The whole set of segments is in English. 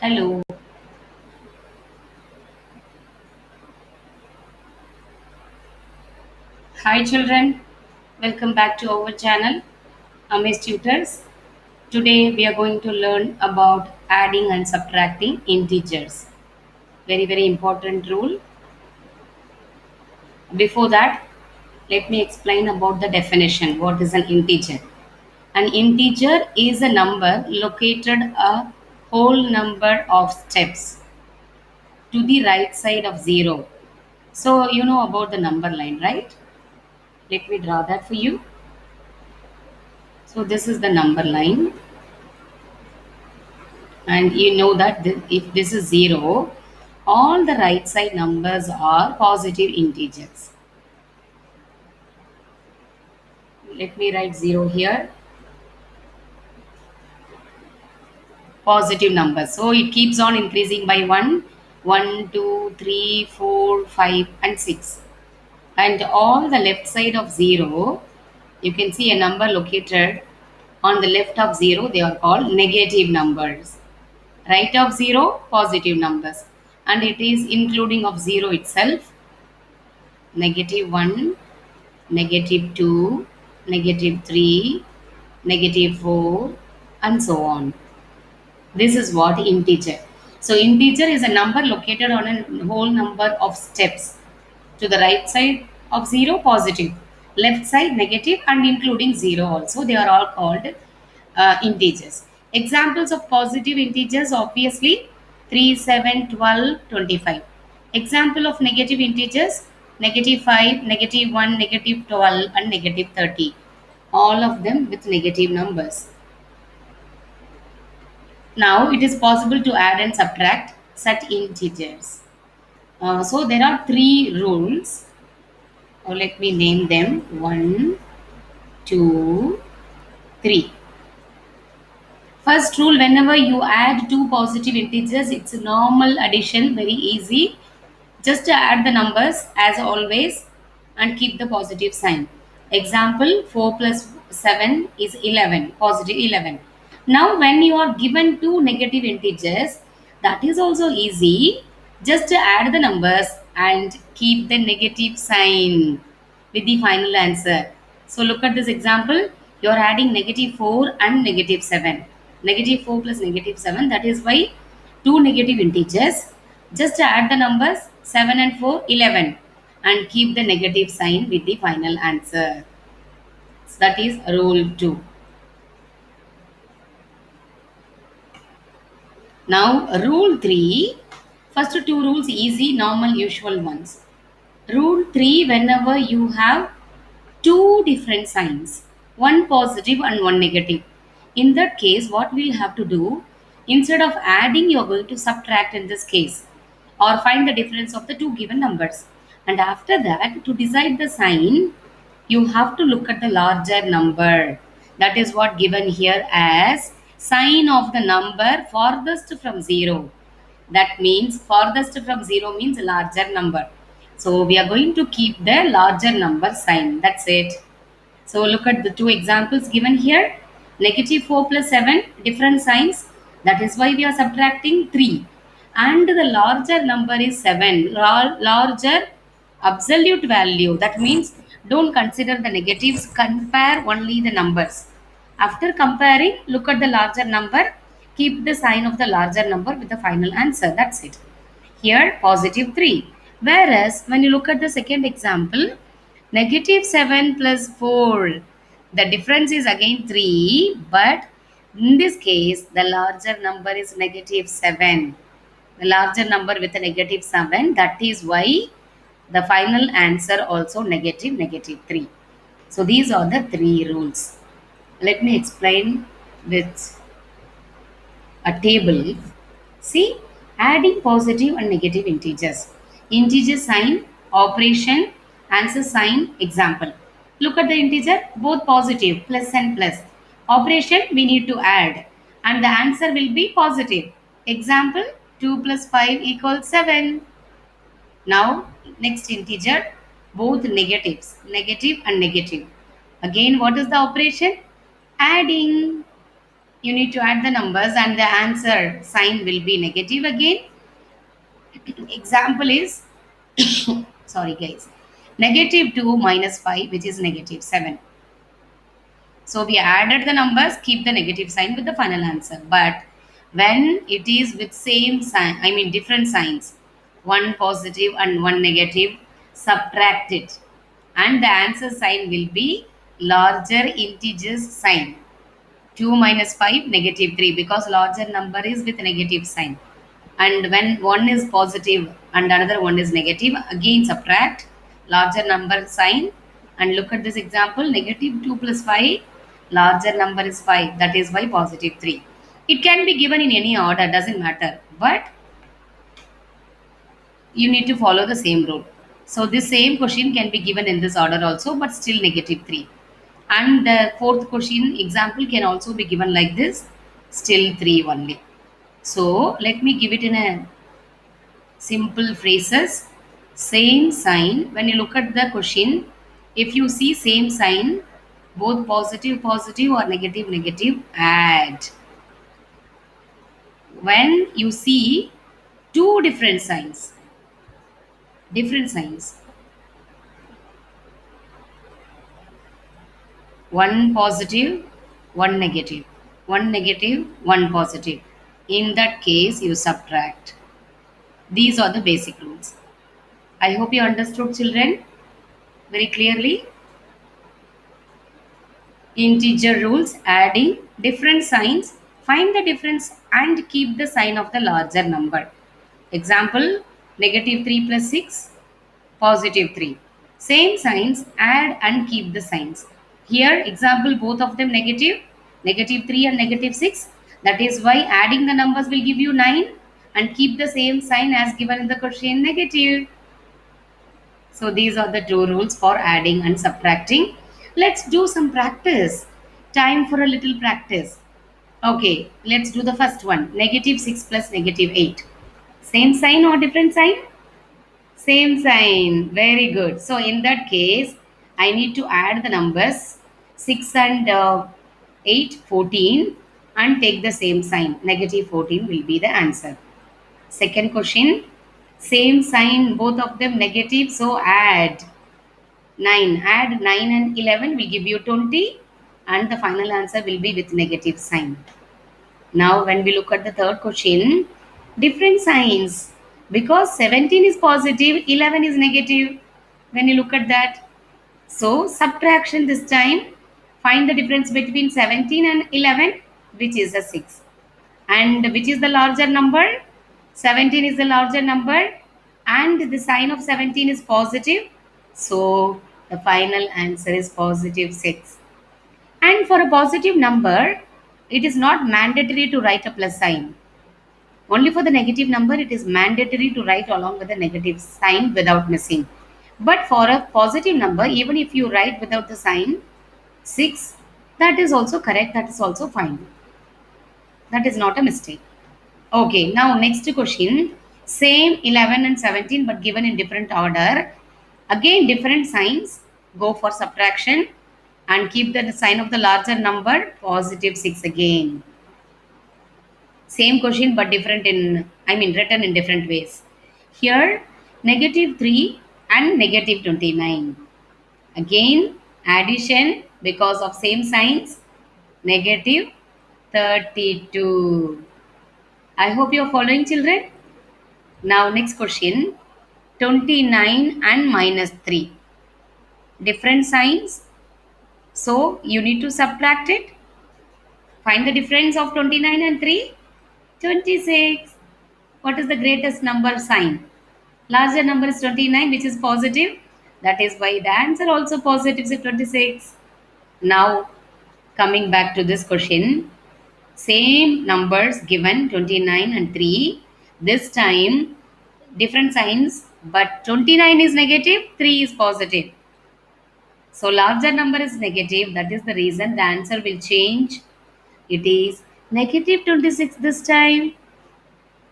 Hello. Hi children. Welcome back to our channel, Amaze Tutors. Today we are going to learn about adding and subtracting integers. Very important rule. Before that, let me explain about the definition. What is an integer? An integer is a number located a whole number of steps to the right side of 0. So you know about the number line, right? Let me draw that for you. So this is the number line, and you know that if this is 0, all the right side numbers are positive integers. Let me write 0 here, positive numbers. So it keeps on increasing by 1, 1, 2, 3, 4, 5, and 6. And all the left side of 0, you can see a number located on the left of 0, they are called negative numbers. Right of 0, positive numbers. And it is including of 0 itself, negative 1, negative 2, negative 3, negative 4, and so on. This is what integer. So integer is a number located on a whole number of steps. To the right side of 0, positive. Left side, negative, and including 0 also. They are all called integers. Examples of positive integers, obviously 3, 7, 12, 25. Example of negative integers, negative 5, negative 1, negative 12, and negative 30. All of them with negative numbers. Now it is possible to add and subtract such integers. So there are three rules. Let me name them. 1, 2, 3. First rule, whenever you add two positive integers, it's a normal addition, very easy. Just add the numbers as always and keep the positive sign. Example, 4 plus 7 is 11, positive 11. Now when you are given two negative integers, that is also easy. Just add the numbers and keep the negative sign with the final answer. So look at this example. You are adding negative 4 and negative 7. Negative 4 plus negative 7. That is why two negative integers. Just add the numbers 7 and 4, 11, and keep the negative sign with the final answer. So that is rule 2. Now rule 3. First two rules easy, normal, usual ones. Rule 3, whenever you have two different signs, one positive and one negative. In that case, what we'll have to do, instead of adding, you're going to subtract in this case, or find the difference of the two given numbers. And after that, to decide the sign, you have to look at the larger number. That is what given here as sign of the number farthest from 0. That means farthest from 0 means larger number. So we are going to keep the larger number sign. That's it. So look at the two examples given here. Negative 4 plus 7, different signs. That is why we are subtracting 3. And the larger number is 7. Larger absolute value. That means don't consider the negatives. Compare only the numbers. After comparing, look at the larger number. Keep the sign of the larger number with the final answer. That's it. Here, positive 3. Whereas, when you look at the second example, negative 7 plus 4, the difference is again 3, but in this case, the larger number is negative 7. The larger number with a negative 7, that is why the final answer also negative 3. So, these are the three rules. Let me explain with a table. See, adding positive and negative integers. Integer sign, operation, answer sign, example. Look at the integer, both positive, plus and plus. Operation, we need to add. And the answer will be positive. Example, 2 plus 5 equals 7. Now, next integer, both negatives, negative and negative. Again, what is the operation? Adding. You need to add the numbers and the answer sign will be negative again. Example is, sorry guys, negative 2 minus 5, which is negative 7. So we added the numbers, keep the negative sign with the final answer. But when it is with same sign, I mean different signs, one positive and one negative, subtract it. And the answer sign will be larger integers sign. 2 minus 5, negative 3, because larger number is with negative sign. And when one is positive and another one is negative, again subtract larger number sign. And look at this example, negative 2 plus 5, larger number is 5, that is why positive 3. It can be given in any order, doesn't matter, but you need to follow the same rule. So this same question can be given in this order also, but still negative 3. And the fourth question example can also be given like this, still 3 only. So let me give it in a simple phrases. Same sign, when you look at the question, if you see same sign, both positive positive or negative negative, add. When you see two different signs, one positive, one negative, one negative, one positive, in that case you subtract. These are the basic rules. I hope you understood, children, very clearly. Integer rules, adding different signs, find the difference and keep the sign of the larger number. Example, negative 3 plus 6, positive 3. Same signs, add and keep the signs. Here, example, both of them negative, negative 3 and negative 6. That is why adding the numbers will give you 9 and keep the same sign as given in the question, negative. So these are the two rules for adding and subtracting. Let's do some practice. Time for a little practice. Okay, let's do the first one. Negative 6 plus negative 8. Same sign or different sign? Same sign. Very good. So in that case, I need to add the numbers 6 and 8, 14, and take the same sign. Negative 14 will be the answer. Second question, same sign, both of them negative, so add 9. Add 9 and 11 will give you 20, and the final answer will be with negative sign. Now when we look at the third question, different signs, because 17 is positive, 11 is negative. When you look at that, so subtraction this time, find the difference between 17 and 11, which is a 6. And which is the larger number? 17 is the larger number, and the sign of 17 is positive. So the final answer is positive 6. And for a positive number, it is not mandatory to write a plus sign. Only for the negative number, it is mandatory to write along with the negative sign without missing. But for a positive number, even if you write without the sign 6, that is also correct, that is also fine. That is not a mistake. Okay, now next question. Same 11 and 17 but given in different order. Again different signs. Go for subtraction and keep the sign of the larger number, positive 6 again. Same question but different in, I mean written in different ways. Here negative 3 and negative 29. Again addition because of same signs, negative 32. I hope you are following, children. Now next question, 29 and minus 3. Different signs. So you need to subtract it. Find the difference of 29 and 3. 26. What is the greatest number sign? Larger number is 29, which is positive. That is why the answer also positive is 26. Now coming back to this question. Same numbers given 29 and 3. This time different signs, but 29 is negative, 3 is positive. So larger number is negative. That is the reason the answer will change. It is negative 26 this time.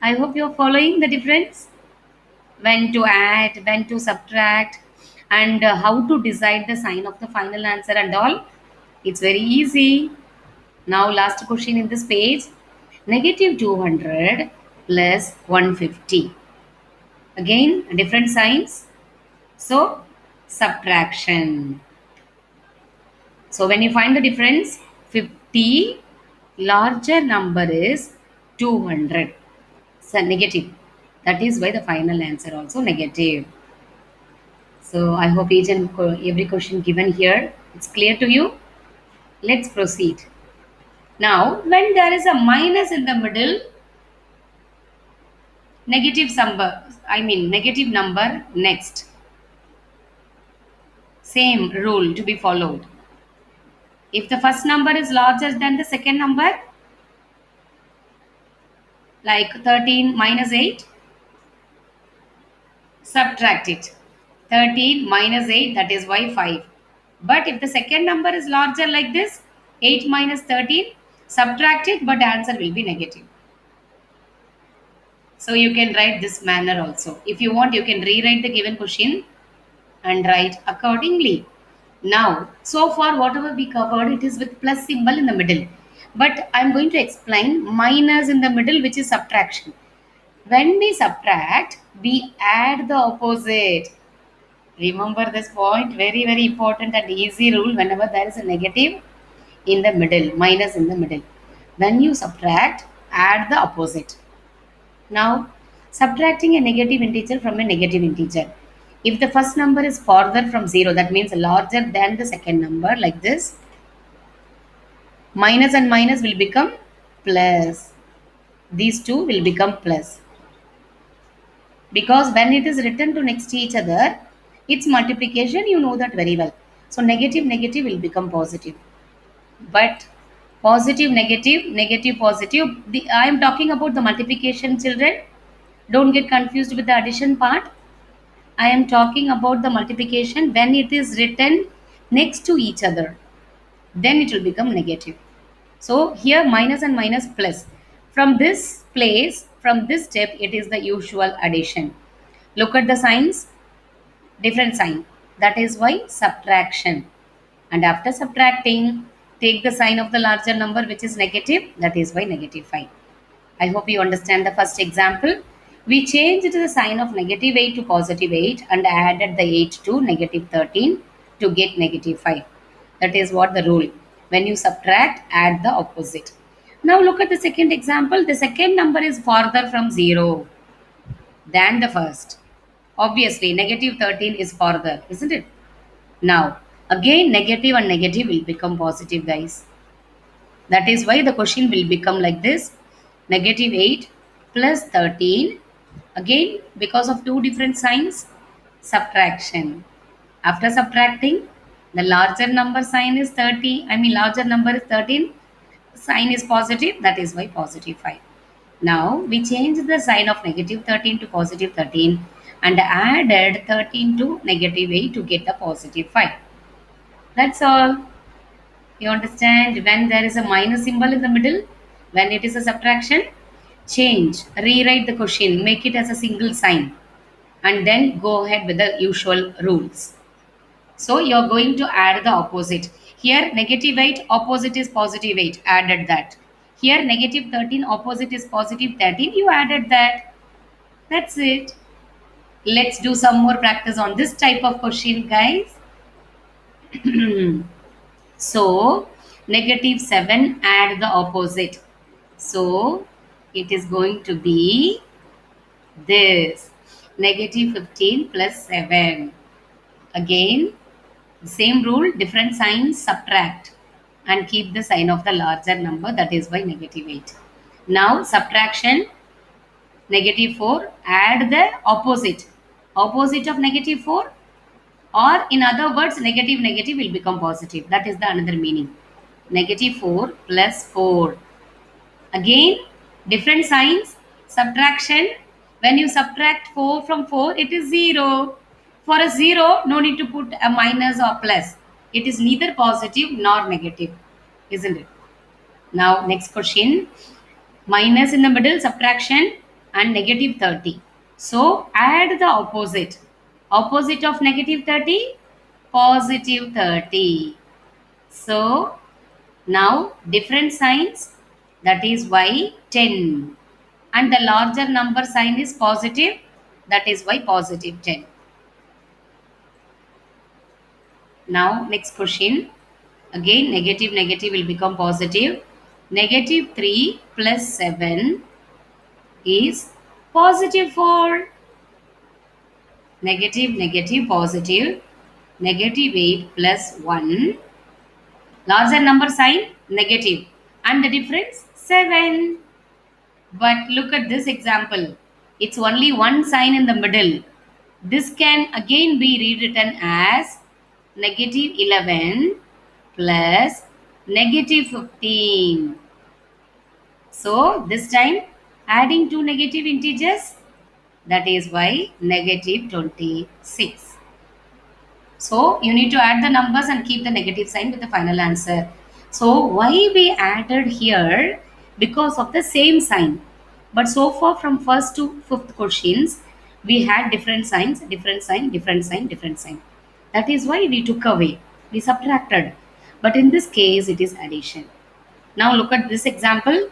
I hope you are following the difference. When to add, when to subtract, and how to decide the sign of the final answer and all. It's very easy. Now last question in this page. Negative 200 plus 150. Again, different signs. So, subtraction. So, when you find the difference, 50 larger number is 200. So, negative. That is why the final answer also negative. So, I hope each and every question given here, it's clear to you. Let's proceed. Now, when there is a minus in the middle, negative number next. Same rule to be followed. If the first number is larger than the second number, like 13 minus 8, subtract it. 13 minus 8, that is why 5. But if the second number is larger like this, 8 minus 13, subtract it, but answer will be negative. So you can write this manner also. If you want, you can rewrite the given question and write accordingly. Now, so far whatever we covered, it is with plus symbol in the middle. But I am going to explain minus in the middle, which is subtraction. When we subtract, we add the opposite. Remember this point, very, very important and easy rule whenever there is a negative in the middle, minus in the middle. When you subtract, add the opposite. Now, subtracting a negative integer from a negative integer. If the first number is farther from 0, that means larger than the second number, like this, minus and minus will become plus. These two will become plus. Because when it is written to next to each other, its multiplication, you know that very well. So negative, negative will become positive. But positive, negative, negative, positive. I am talking about the multiplication, children. Don't get confused with the addition part. I am talking about the multiplication when it is written next to each other. Then it will become negative. So here minus and minus plus. From this place, from this step, it is the usual addition. Look at the signs, different sign. That is why subtraction. And after subtracting, take the sign of the larger number which is negative. That is why negative 5. I hope you understand the first example. We changed the sign of negative 8 to positive 8 and added the 8 to negative 13 to get negative 5. That is what the rule. When you subtract, add the opposite. Now look at the second example. The second number is farther from 0 than the first. Obviously, negative 13 is farther, isn't it? Now, again, negative and negative will become positive, guys. That is why the question will become like this. Negative 8 plus 13. Again, because of two different signs, subtraction. After subtracting, the larger number sign is 30. Larger number is 13. Sign is positive. That is why positive 5. Now, we change the sign of negative 13 to positive 13 and added 13 to negative 8 to get the positive 5. That's all. You understand? When there is a minus symbol in the middle, when it is a subtraction, change, rewrite the question, make it as a single sign, and then go ahead with the usual rules. So you're going to add the opposite. Here, negative 8, opposite is positive 8, added that. Here, negative 13, opposite is positive 13, you added that. That's it. Let's do some more practice on this type of question, guys. So, negative 7, add the opposite. So, it is going to be this. Negative 15 plus 7. Again, same rule, different signs, subtract. And keep the sign of the larger number, that is why negative 8. Now, subtraction, negative 4, add the opposite. Opposite of negative 4, or in other words, negative negative will become positive. That is the another meaning. Negative 4 plus 4. Again, different signs. Subtraction. When you subtract 4 from 4, it is 0. For a 0, no need to put a minus or plus. It is neither positive nor negative. Isn't it? Now, next question. Minus in the middle, subtraction, and negative 30. So, add the opposite. Opposite of negative 30, positive 30. So, Now different signs, that is why 10. And the larger number sign is positive, that is why positive 10. Now next question. Again negative negative will become positive. Negative 3 plus 7 is positive 4. Negative negative positive. Negative 8 plus 1. Larger number sign negative. And the difference 7. But look at this example. It's only one sign in the middle. This can again be rewritten as negative 11 plus negative 15. So this time adding two negative integers, that is why negative 26. So you need to add the numbers and keep the negative sign with the final answer. So why we added here? Because of the same sign. But so far from first to fifth questions, we had different signs, different sign, different sign, different sign. That is why we took away, we subtracted. But in this case, it is addition. Now look at this example,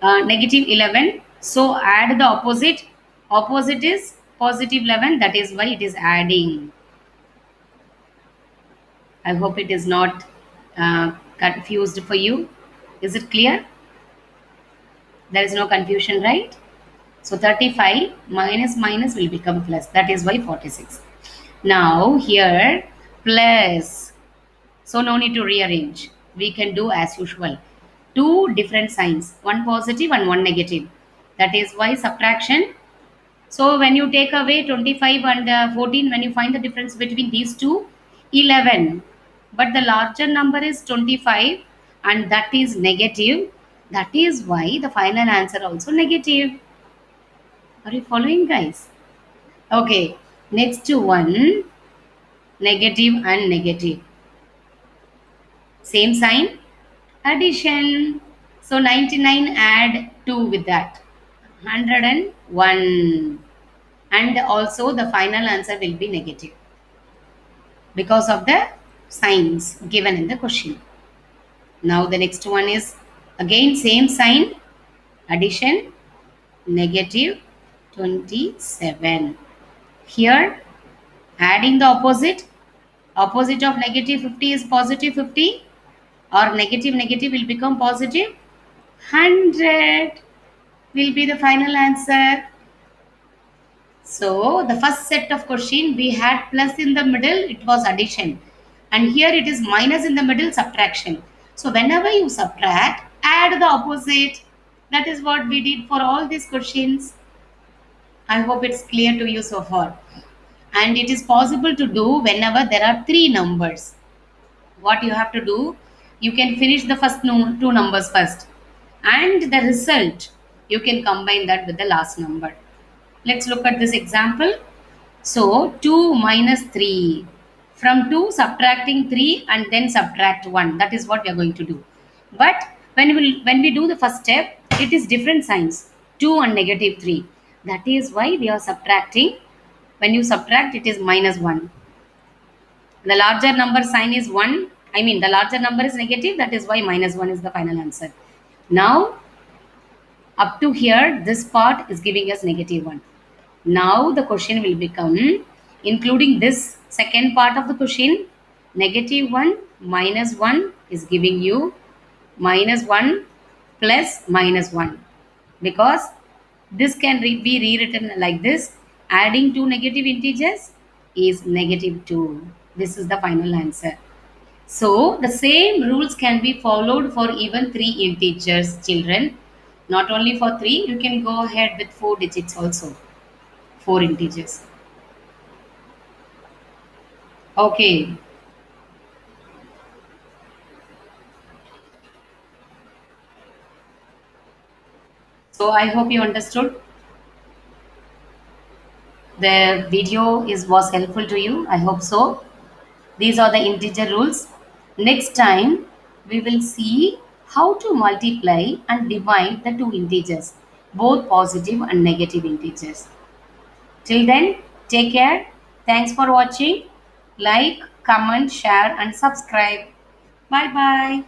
negative 11. So add the opposite. Opposite is positive 11. That is why it is adding. I hope it is not confused for you. Is it clear? There is no confusion, right? So 35 minus minus will become plus. That is why 46. Now here plus. So no need to rearrange. We can do as usual. Two different signs. One positive and one negative. That is why subtraction. So when you take away 25 and 14, when you find the difference between these two, 11. But the larger number is 25 and that is negative. That is why the final answer also negative. Are you following, guys? Okay, next one, negative and negative. Same sign, addition. So 99 add 2 with that, 101. And also the final answer will be negative because of the signs given in the question. Now the next one is again same sign, addition, negative 27. Here adding the opposite. Opposite of negative 50 is positive 50, or negative negative will become positive 100 will be the final answer. So the first set of question we had plus in the middle, it was addition, and here it is minus in the middle, subtraction. So whenever you subtract, add the opposite. That is what we did for all these questions. I hope it's clear to you so far. And it is possible to do whenever there are three numbers. What you have to do, you can finish the first two numbers first, and the result you can combine that with the last number. Let's look at this example. So 2 minus 3. From 2 subtracting 3 and then subtract 1. That is what we are going to do. But when we do the first step, it is different signs. 2 and negative 3. That is why we are subtracting. When you subtract, it is minus 1. The larger number sign is 1. I mean the larger number is negative. That is why minus 1 is the final answer. Now up to here, this part is giving us negative 1. Now the question will become, including this second part of the question, negative 1 minus 1 is giving you minus 1 plus minus 1, because this can be rewritten like this. Adding two negative integers is negative 2. This is the final answer. So the same rules can be followed for even three integers, children. Not only for three, you can go ahead with 4 digits also. 4 integers. Okay. So I hope you understood. The video was helpful to you. I hope so. These are the integer rules. Next time we will see how to multiply and divide the two integers, both positive and negative integers. Till then, take care. Thanks for watching. Like, comment, share and subscribe. Bye bye.